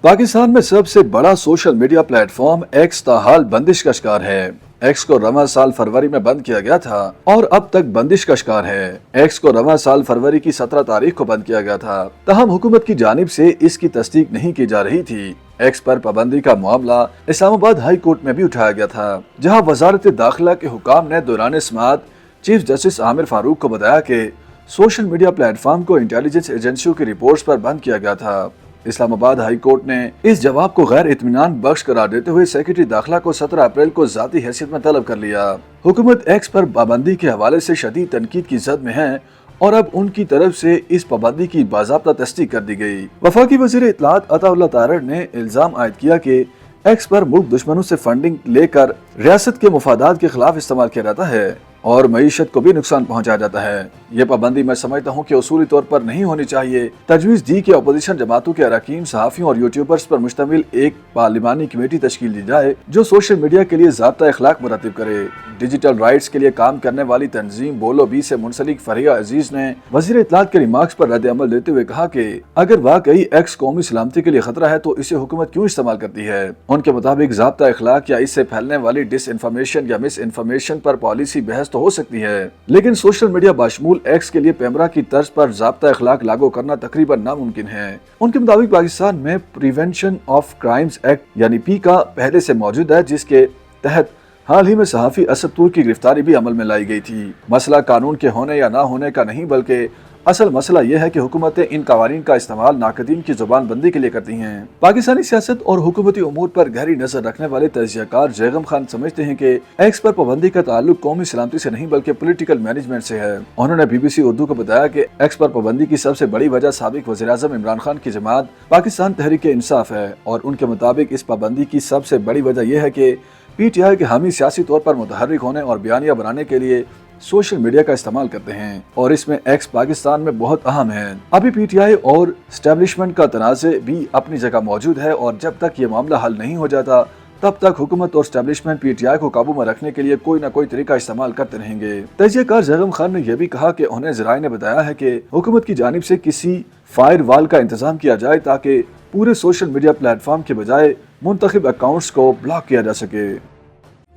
पाकिस्तान में सबसे बड़ा सोशल मीडिया प्लेटफॉर्म एक्स ताहाल बंदिश का शिकार है। एक्स को रवां साल फरवरी में बंद किया गया था और अब तक बंदिश का शिकार है। एक्स को रवां साल फरवरी की 17 तारीख को बंद किया गया था, तहम हुकूमत की जानिब से इसकी तस्दीक नहीं की जा रही थी। एक्स पर पाबंदी का मामला इस्लामाबाद हाई कोर्ट में भी उठाया गया था, जहां वजारत दाखिला के हुकाम ने दौरान समाअत चीफ जस्टिस आमिर फारूक को बताया कि सोशल मीडिया प्लेटफॉर्म को इंटेलिजेंस एजेंसियों की रिपोर्ट्स पर बंद किया गया था। इस्लामाबाद हाई कोर्ट ने इस जवाब को गैर इत्मीनान बख्श करार देते हुए सेक्रेटरी दाखिला को 17 अप्रैल को जाती हैसियत में तलब कर लिया। हुकूमत एक्स पर पाबंदी के हवाले से शदीद तनकीद की जद में है और अब उनकी तरफ से इस पाबंदी की बाज़ाब्ता तस्दीक कर दी गई। वफाकी वज़ीर इत्तलात अताउल्लाह तारड़ ने इल्जाम आयद किया कि एक्स पर मुल्क दुश्मनों से फंडिंग लेकर रियासत के मुफादात के खिलाफ इस्तेमाल किया जाता है और मईशत को भी नुकसान पहुंचाया जाता है। ये पाबंदी मैं समझता हूं कि उसूली तौर पर नहीं होनी चाहिए। तजवीज़ दी कि अपोजिशन जमातों के अरकान, सहाफ़ियों और यूट्यूबर्स पर मुश्तमिल एक पार्लिमानी कमेटी तश्कील दी जाए जो सोशल मीडिया के लिए ज़ाब्ता अखलाक मुरतब करे। डिजिटल राइट्स के लिए काम करने वाली तंजीम बोलो बी से मुंसलिक फरिया अजीज ने वज़ीर इत्तलात के रिमार्क्स पर रद्द अमल देते हुए कहा कि अगर वाकई एक्स कौमी सलामती के लिए खतरा है तो इसे हुकूमत क्यों इस्तेमाल करती है। उनके मुताबिक ज़ाब्ता अखलाक या इससे फैलने वाली डिस इन्फॉर्मेशन या मिस इन्फॉर्मेशन पर पॉलिसी बहस तो हो सकती है, लेकिन सोशल मीडिया बाशमूल एक्स के लिए पैमरा की तर्ज पर ज़ाब्ता अखलाक लागू करना तकरीबन नामुमकिन है। उनके मुताबिक पाकिस्तान में प्रिवेंशन ऑफ क्राइम्स एक्ट यानी पीका पहले से मौजूद है, जिसके तहत हाल ही में सहाफ़ी असद तूर की गिरफ्तारी भी अमल में लाई गई थी। मसला कानून के होने या ना होने का नहीं, बल्कि असल मसला यह है कि हुकूमतें इन कवानीन का इस्तेमाल नाकदीन की जुबान बंदी के लिए करती हैं। पाकिस्तानी सियासत और हुकूमती उमूर पर गहरी नजर रखने वाले तजियाकार जैगम खान समझते हैं कि एक्स पर पाबंदी का ताल्लुक कौमी सलामती से नहीं बल्कि पॉलिटिकल मैनेजमेंट से है। उन्होंने BBC उर्दू को बताया कि एक्स पर पाबंदी की सबसे बड़ी वजह साबिक वज़ीर-ए-आज़म इमरान खान की जमात पाकिस्तान तहरीक इंसाफ है और उनके मुताबिक इस पाबंदी की सबसे बड़ी वजह यह है कि PTI के हामी सियासी तौर पर मुतहर्रिक होने और बयानिया बनाने के लिए सोशल मीडिया का इस्तेमाल करते हैं और इसमें एक्स पाकिस्तान में बहुत अहम है। अभी PTI और एस्टेब्लिशमेंट का तनाज़े भी अपनी जगह मौजूद है और जब तक ये मामला हल नहीं हो जाता तब तक हुकूमत और एस्टेब्लिशमेंट PTI को काबू में रखने के लिए कोई न कोई तरीका इस्तेमाल करते रहेंगे। तजियाकार जैगम खान ने यह भी कहा कि उन्हें ज़राए ने बताया है कि हुकूमत की जानिब से किसी फायर वॉल का इंतजाम किया जाए ताकि पूरे सोशल मीडिया प्लेटफॉर्म के बजाय मुंतखब अकाउंट्स को ब्लॉक किया जा सके।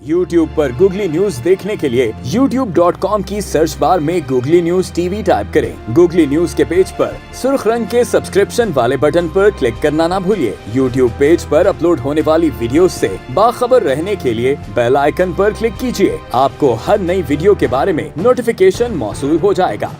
YouTube पर गूगली न्यूज देखने के लिए youtube.com की सर्च बार में गूगली न्यूज TV टाइप करें। गूगली न्यूज के पेज पर सुर्ख रंग के सब्सक्रिप्शन वाले बटन पर क्लिक करना ना भूलिए। YouTube पेज पर अपलोड होने वाली वीडियोस से बाखबर रहने के लिए बेल आइकन पर क्लिक कीजिए। आपको हर नई वीडियो के बारे में नोटिफिकेशन मौसूल हो जाएगा।